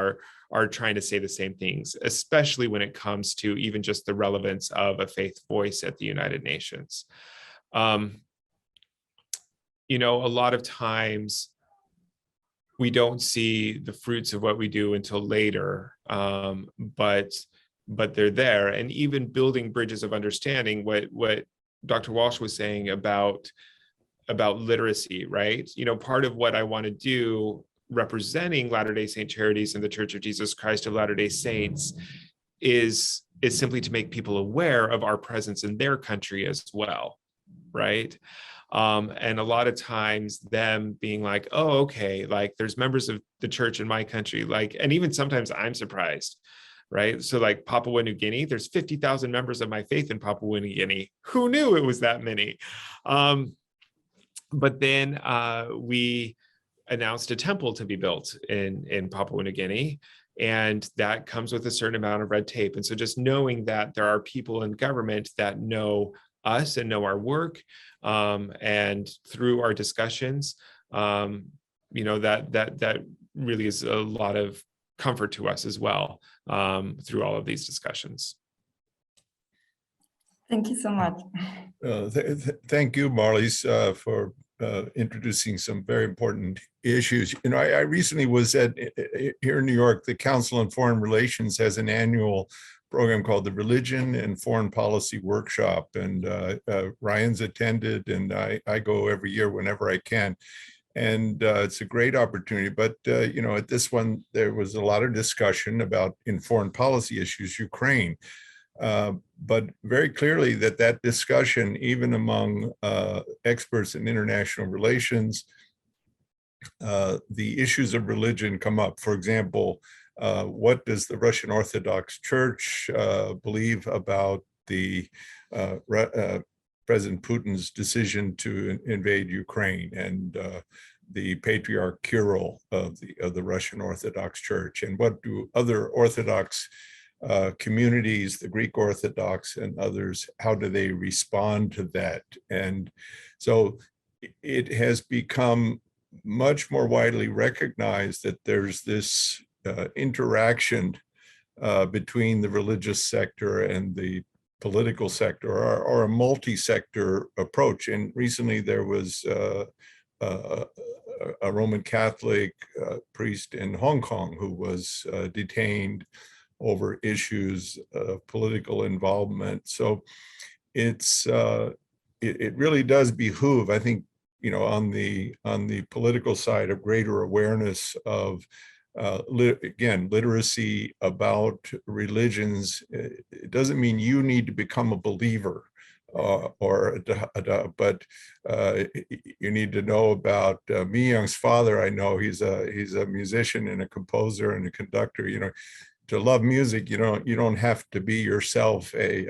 are trying to say the same things, especially when it comes to even just the relevance of a faith voice at the United Nations. A lot of times we don't see the fruits of what we do until later, but they're there. And even building bridges of understanding, what Dr. Walsh was saying about literacy, right? Part of what I want to do representing Latter Day Saint Charities and the Church of Jesus Christ of Latter-day Saints is simply to make people aware of our presence in their country as well, right? And a lot of times them being like, oh, okay, like there's members of the church in my country, like, and even sometimes I'm surprised, right? So like Papua New Guinea, there's 50,000 members of my faith in Papua New Guinea. Who knew it was that many? But then we announced a temple to be built in Papua New Guinea, and that comes with a certain amount of red tape. And so just knowing that there are people in government that know us and know our work, and through our discussions, that really is a lot of comfort to us as well, through all of these discussions. Thank you so much. Thank you, Marlies, for introducing some very important issues. I recently was here in New York. The Council on Foreign Relations has an annual program called the Religion and Foreign Policy Workshop, and Ryan's attended, and I go every year whenever I can. And it's a great opportunity. But at this one, there was a lot of discussion about, in foreign policy issues, Ukraine. But very clearly that discussion, even among experts in international relations, the issues of religion come up. For example, what does the Russian Orthodox Church believe about the President Putin's decision to invade Ukraine, and the Patriarch Kirill of the Russian Orthodox Church, and what do other Orthodox communities, the Greek Orthodox and others, how do they respond to that? And so it has become much more widely recognized that there's this interaction between the religious sector and the political sector, or a multi-sector approach. And recently there was a Roman Catholic priest in Hong Kong who was detained over issues of political involvement. So it really does behoove, I think, on the political side, of greater awareness of literacy about religions. It doesn't mean you need to become a believer, but you need to know about Mi Young's father. I know he's a musician and a composer and a conductor. To love music, you don't have to be yourself a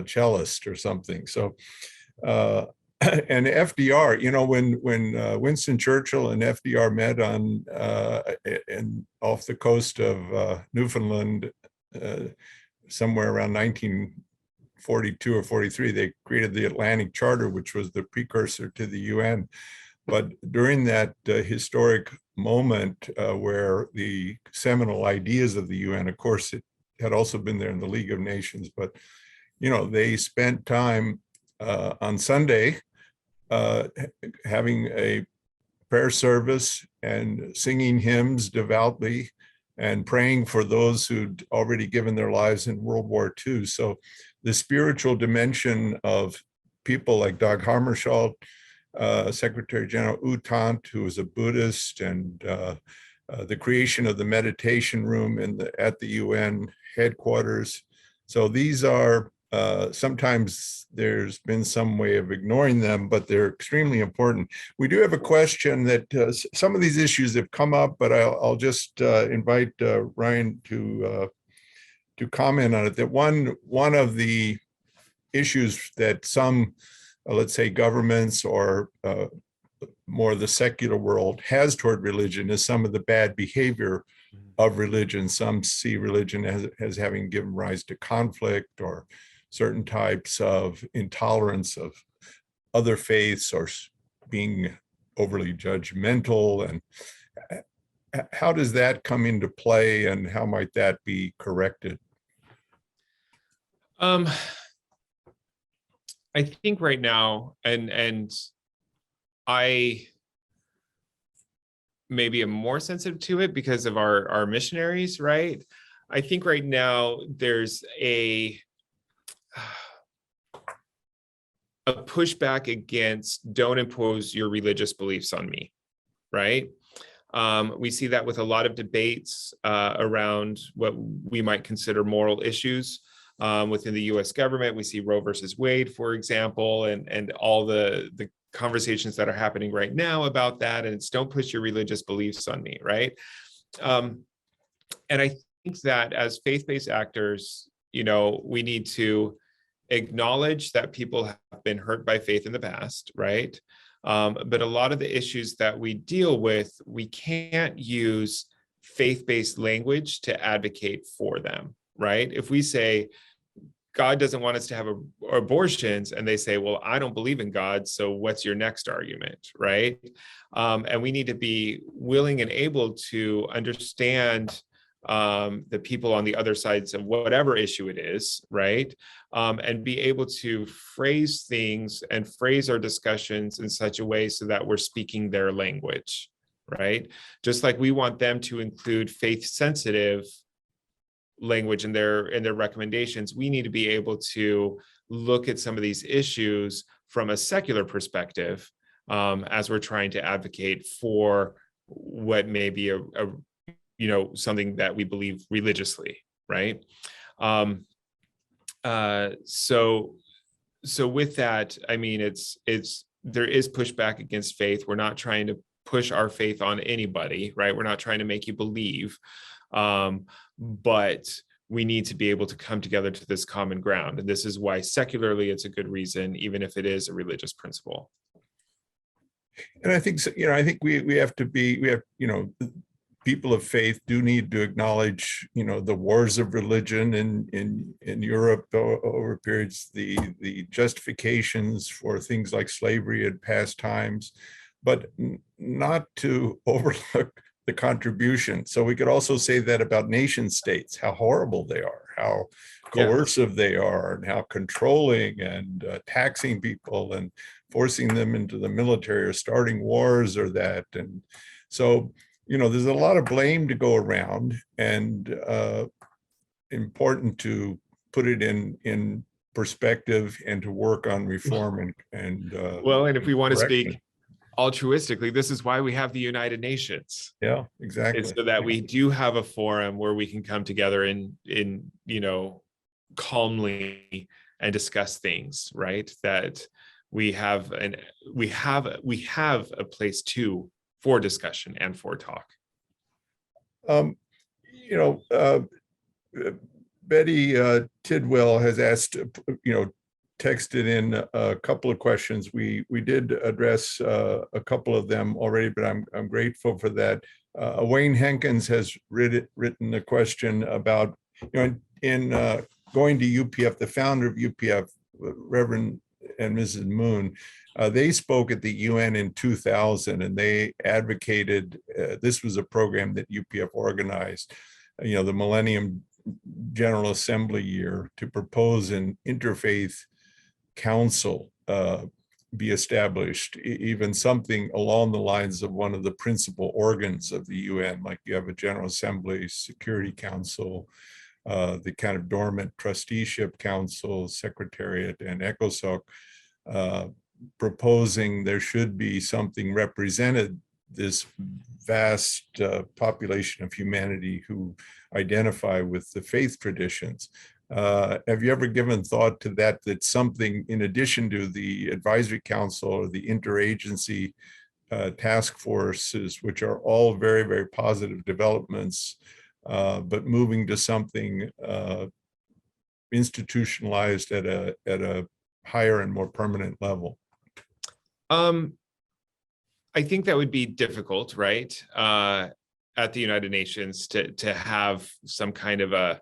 cellist or something. So, and FDR, when Winston Churchill and FDR met off the coast of Newfoundland, somewhere around 1942 or 43, they created the Atlantic Charter, which was the precursor to the UN. But during that historic moment where the seminal ideas of the UN, of course, it had also been there in the League of Nations, but, they spent time on Sunday having a prayer service and singing hymns devoutly and praying for those who'd already given their lives in World War II. So the spiritual dimension of people like Dag Hammarskjöld, Secretary General U Thant, who was a Buddhist, and the creation of the meditation room at the UN headquarters. So these are, sometimes there's been some way of ignoring them, but they're extremely important. We do have a question that some of these issues have come up, but I'll just invite Ryan to comment on it. That one of the issues that some, let's say, governments or more the secular world has toward religion is some of the bad behavior of religion. Some see religion as having given rise to conflict or certain types of intolerance of other faiths or being overly judgmental. And how does that come into play, and how might that be corrected? I think right now, and I maybe am more sensitive to it because of our missionaries, right? I think right now there's a pushback against don't impose your religious beliefs on me, right? We see that with a lot of debates around what we might consider moral issues within the US government. We see Roe versus Wade, for example, and all the conversations that are happening right now about that, and it's don't push your religious beliefs on me, right? And I think that as faith-based actors, we need to acknowledge that people have been hurt by faith in the past, right? But a lot of the issues that we deal with, we can't use faith-based language to advocate for them, right? If we say, God doesn't want us to have abortions, and they say, well, I don't believe in God, so what's your next argument, right? And we need to be willing and able to understand the people on the other sides of whatever issue it is, right? And be able to phrase things and phrase our discussions in such a way so that we're speaking their language, right? Just like we want them to include faith-sensitive language in their recommendations, we need to be able to look at some of these issues from a secular perspective as we're trying to advocate for what may be a something that we believe religiously, right? So with that, I mean, there is pushback against faith. We're not trying to push our faith on anybody, right? We're not trying to make you believe, but we need to be able to come together to this common ground. And this is why secularly it's a good reason, even if it is a religious principle. And I think, I think we have, people of faith do need to acknowledge, the wars of religion in Europe over periods, the justifications for things like slavery at past times, but not to overlook the contribution. So we could also say that about nation states, how horrible they are, how coercive they are, and how controlling and taxing people and forcing them into the military or starting wars or that. And so, there's a lot of blame to go around, and important to put it in perspective and to work on reform and if we want to speak altruistically, this is why we have the United Nations. Yeah, exactly. It's so that we do have a forum where we can come together in calmly and discuss things, right? That we have a place for discussion and for talk. Betty Tidwell has asked, texted in a couple of questions. We did address a couple of them already, but I'm grateful for that. Wayne Henkins has written a question about, in going to UPF, the founder of UPF, Reverend and Mrs. Moon, they spoke at the UN in 2000, and they advocated, this was a program that UPF organized, the Millennium General Assembly year, to propose an interfaith council be established, even something along the lines of one of the principal organs of the UN, like you have a General Assembly, Security Council, the kind of dormant trusteeship council, secretariat, and ECOSOC, proposing there should be something represented this vast population of humanity who identify with the faith traditions. Have you ever given thought to that, that something in addition to the advisory council or the interagency task forces, which are all very, very positive developments, but moving to something institutionalized at a higher and more permanent level? I think that would be difficult, right? At the United Nations to have some kind of a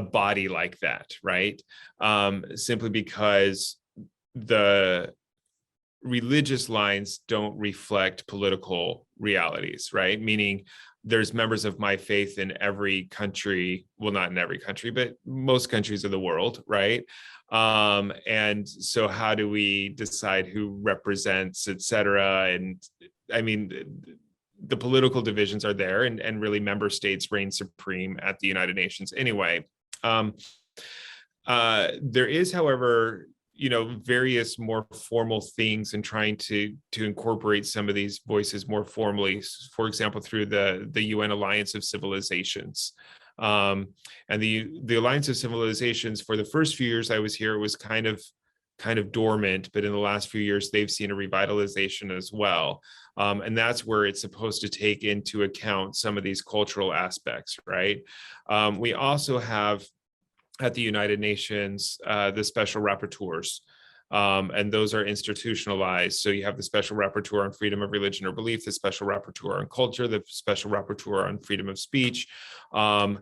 body like that, right? Simply because the religious lines don't reflect political realities, right? Meaning there's members of my faith in every country, well, not in every country, but most countries of the world, right? And so how do we decide who represents, et cetera? And I mean, the political divisions are there, and really member states reign supreme at the United Nations anyway. There is, however, various more formal things in trying to incorporate some of these voices more formally, for example, through the UN Alliance of Civilizations. And the Alliance of Civilizations, for the first few years I was here, it was kind of dormant, but in the last few years, they've seen a revitalization as well. And that's where it's supposed to take into account some of these cultural aspects, right? We also have at the United Nations, the special rapporteurs, and those are institutionalized. So you have the special rapporteur on freedom of religion or belief, the special rapporteur on culture, the special rapporteur on freedom of speech, and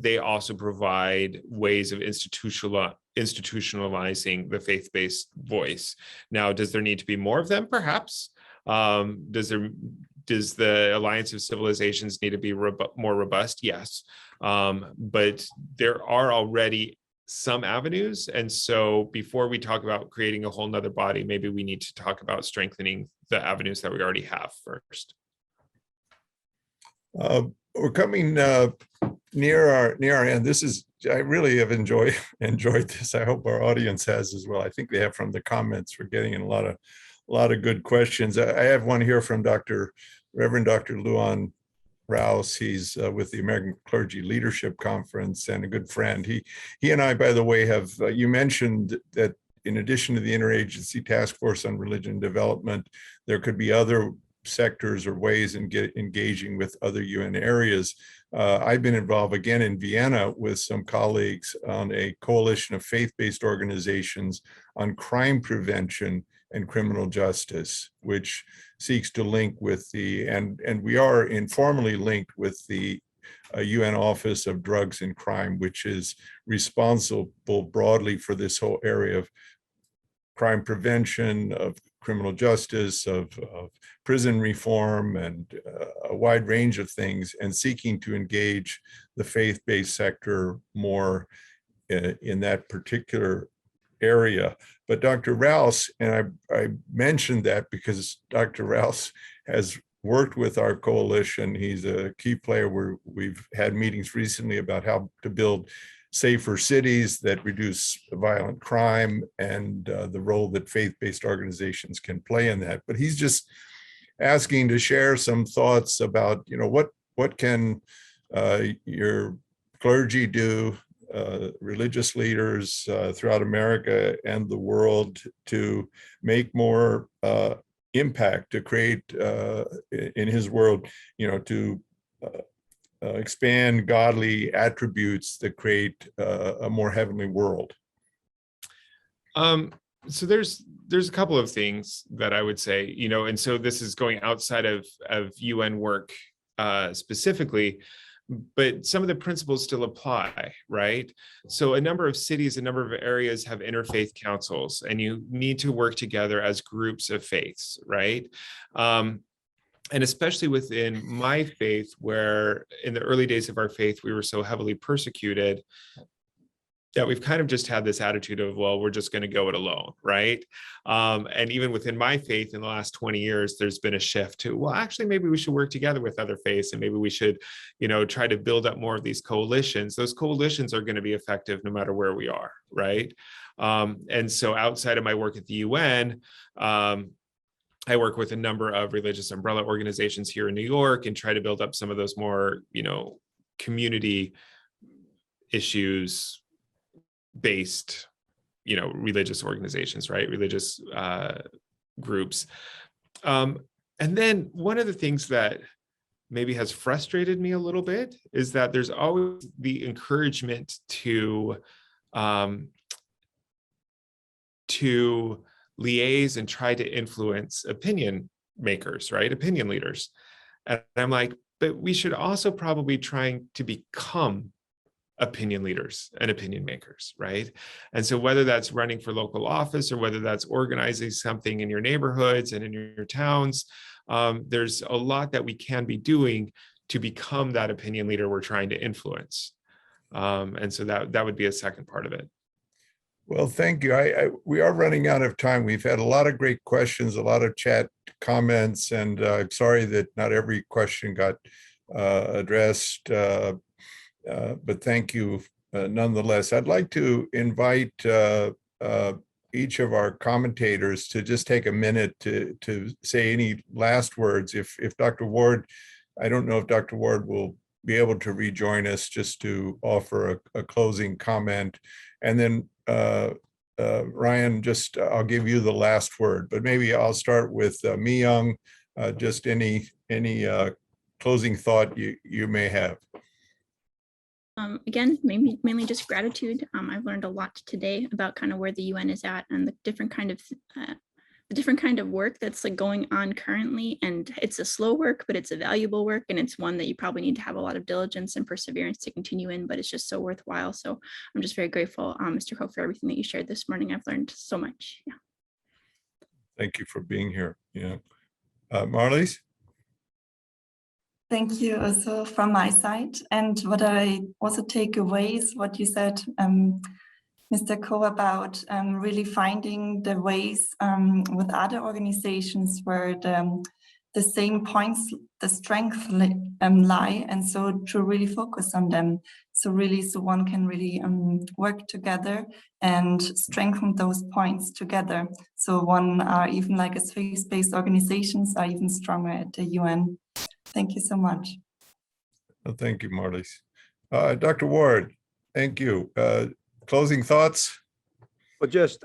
they also provide ways of institutionalizing the faith-based voice. Now, does there need to be more of them? Perhaps. Does the Alliance of Civilizations need to be more robust? Yes. But there are already some avenues. And so before we talk about creating a whole nother body, maybe we need to talk about strengthening the avenues that we already have first. We're coming near our end. I really have enjoyed this. I hope our audience has as well. I think they have from the comments. We're getting in a lot of good questions. I have one here from Reverend Dr. Luan Rouse. He's with the American Clergy Leadership Conference and a good friend. He and I, by the way, have, you mentioned that in addition to the Interagency Task Force on Religion Development, there could be other sectors or ways in engaging with other UN areas. I've been involved again in Vienna with some colleagues on a coalition of faith-based organizations on crime prevention and criminal justice, which seeks to link with and we are informally linked with the UN Office of Drugs and Crime, which is responsible broadly for this whole area of crime prevention, of criminal justice, of prison reform, and a wide range of things, and seeking to engage the faith-based sector more in that particular area. But Dr. Rouse, and I mentioned that because Dr. Rouse has worked with our coalition. He's a key player where we've had meetings recently about how to build safer cities that reduce violent crime and the role that faith-based organizations can play in that. But he's just asking to share some thoughts about, what can your clergy do, religious leaders throughout America and the world, to make more impact, to create in his world, to expand godly attributes that create a more heavenly world. So there's a couple of things that I would say, and so this is going outside of UN work specifically, but some of the principles still apply, right? So a number of cities, a number of areas have interfaith councils, and you need to work together as groups of faiths, right? And especially within my faith, where in the early days of our faith, we were so heavily persecuted, that we've kind of just had this attitude of, well, we're just going to go it alone, right? And even within my faith in the last 20 years, there's been a shift to, well, actually, maybe we should work together with other faiths, and maybe we should, try to build up more of these coalitions. Those coalitions are going to be effective no matter where we are, right? And so outside of my work at the UN, I work with a number of religious umbrella organizations here in New York and try to build up some of those more, community issues based, religious organizations, right? Religious groups. And then one of the things that maybe has frustrated me a little bit is that there's always the encouragement to liaise and try to influence opinion makers, right? Opinion leaders. And I'm like, but we should also probably trying to become opinion leaders and opinion makers, right? And so whether that's running for local office or whether that's organizing something in your neighborhoods and in your towns, there's a lot that we can be doing to become that opinion leader we're trying to influence. And so that would be a second part of it. Well, thank you. We are running out of time. We've had a lot of great questions, a lot of chat comments, and I'm sorry that not every question got addressed. But thank you nonetheless. I'd like to invite each of our commentators to just take a minute to say any last words. If Dr. Ward, I don't know if Dr. Ward will be able to rejoin us just to offer a closing comment. And then Ryan, I'll give you the last word, but maybe I'll start with Mi-Young, just any closing thought you may have. Again, mainly just gratitude. I've learned a lot today about kind of where the UN is at and the different kind of work that's like going on currently. And it's a slow work, but it's a valuable work, and it's one that you probably need to have a lot of diligence and perseverance to continue in, but it's just so worthwhile. So I'm just very grateful, Mr. Koch, for everything that you shared this morning. I've learned so much. Yeah. Thank you for being here. Yeah, Marlies? Thank you also from my side. And what I also take away is what you said, Mr. Koch, about really finding the ways with other organizations where the same points, the strength lie, and so to really focus on them. So one can really work together and strengthen those points together. So even like as faith-based organizations are even stronger at the UN. Thank you so much. Well, thank you, Marlies. Dr. Ward, thank you. Closing thoughts? Well, just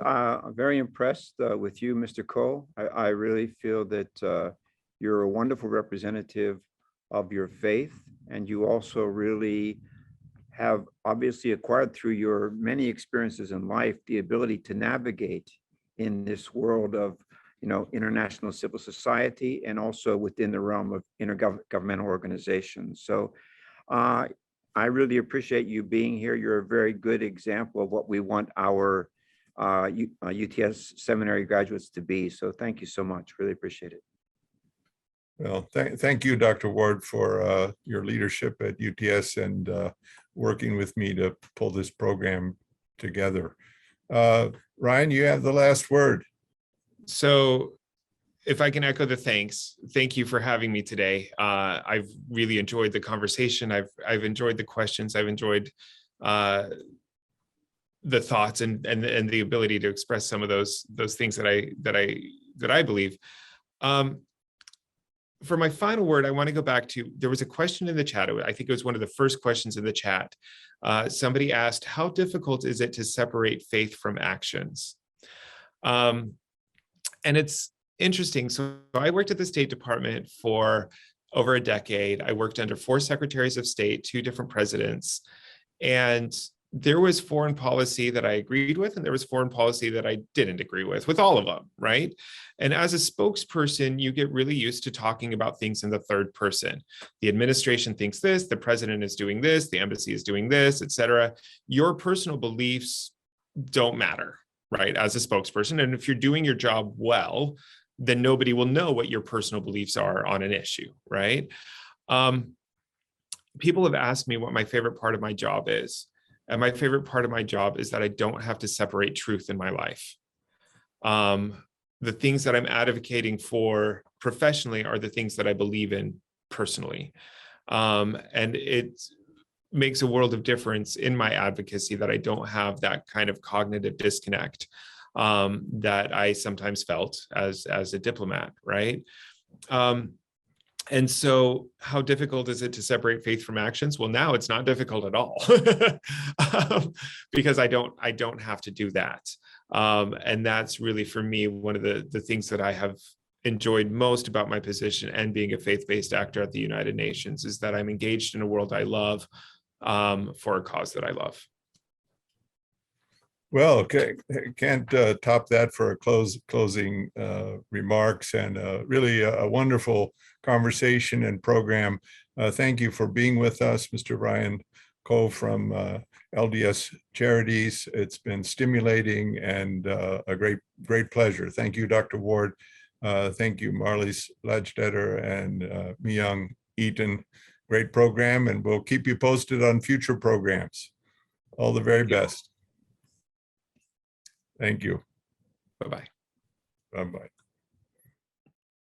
very impressed with you, Mr. Koch. I really feel that you're a wonderful representative of your faith, and you also really have obviously acquired through your many experiences in life the ability to navigate in this world of international civil society and also within the realm of intergovernmental organizations. So I really appreciate you being here. You're a very good example of what we want our UTS seminary graduates to be. So thank you so much. Really appreciate it. Well, thank you, Dr. Ward, for your leadership at UTS and working with me to pull this program together. Ryan, you have the last word. So if I can echo the thanks, thank you for having me today. I've really enjoyed the conversation. I've enjoyed the questions. I've enjoyed the thoughts and the ability to express some of those things that I believe. For my final word, I want to go back to, there was a question in the chat. I think it was one of the first questions in the chat. Somebody asked, how difficult is it to separate faith from actions? And it's interesting. So I worked at the State Department for over a decade. I worked under 4 secretaries of state, 2 different presidents. And there was foreign policy that I agreed with, and there was foreign policy that I didn't agree with all of them, right? And as a spokesperson, you get really used to talking about things in the third person. The administration thinks this, the president is doing this, the embassy is doing this, et cetera. Your personal beliefs don't matter, right, as a spokesperson. And if you're doing your job well, then nobody will know what your personal beliefs are on an issue, right? People have asked me what my favorite part of my job is. And my favorite part of my job is that I don't have to separate truth in my life. The things that I'm advocating for professionally are the things that I believe in personally. And it makes a world of difference in my advocacy that I don't have that kind of cognitive disconnect that I sometimes felt as a diplomat, right? And so how difficult is it to separate faith from actions? Well, now it's not difficult at all because I don't have to do that. And that's really, for me, one of the things that I have enjoyed most about my position and being a faith-based actor at the United Nations is that I'm engaged in a world I love for a cause that I love. Well, okay, can't top that for a closing remarks, and really a wonderful conversation and program. Thank you for being with us, Mr. Ryan Koch from LDS Charities. It's been stimulating and a great pleasure. Thank you, Dr. Ward. Thank you, Marlies Ladstetter and Myung Eaton. Great program, and we'll keep you posted on future programs. All the very best. Thank you. Bye-bye. Bye-bye.